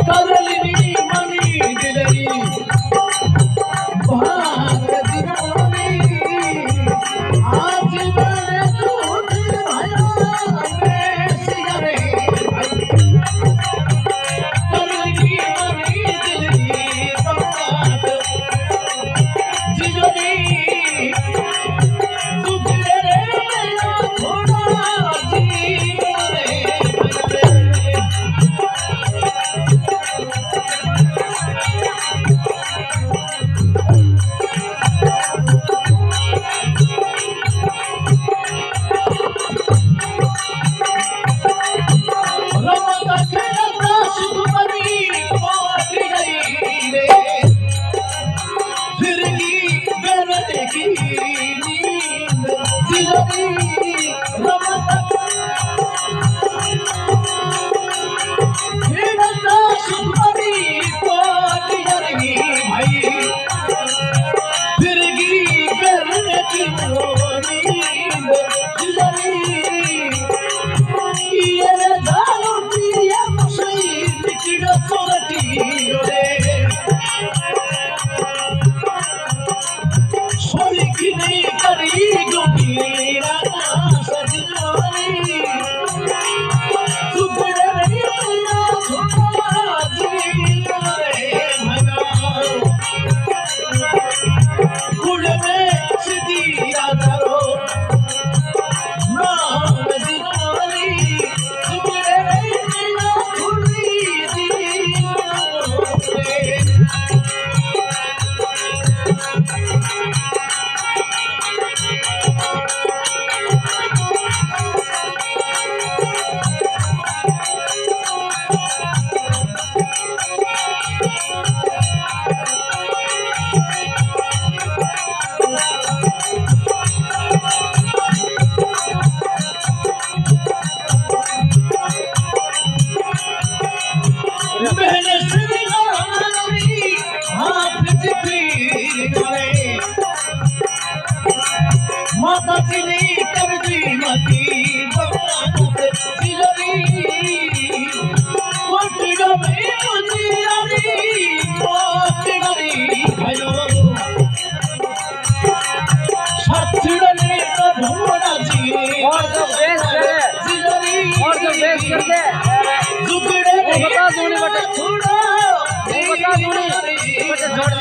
करली मनी दिलरी भाग दिनोनी आज मेरे दूध भयो सिगरे करली मनी दिलरी भाग दिनोनी माता चिनी कर दी मती चिलरी कोटिगा में मुजियारी कोटिगारी भयो साथड़ने का ढोना जी और जो बेस करके जुगड़े बता दूनी बटे बता दूनी बटे जोड़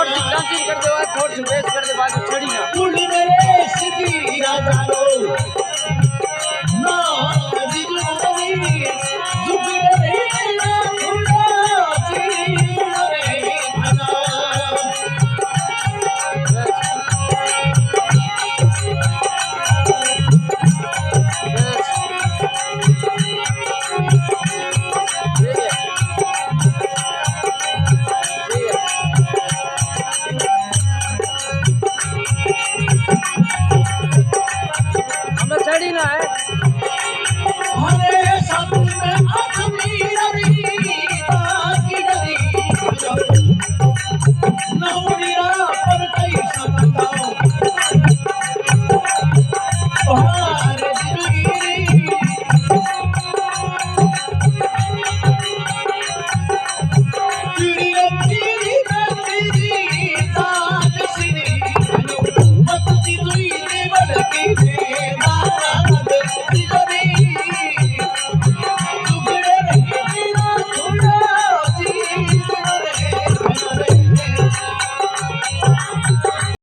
डांसिंग कर दे थोड़ी बेस कर दे बाद छड़ी ना कुल मेरे सीधी राजा रो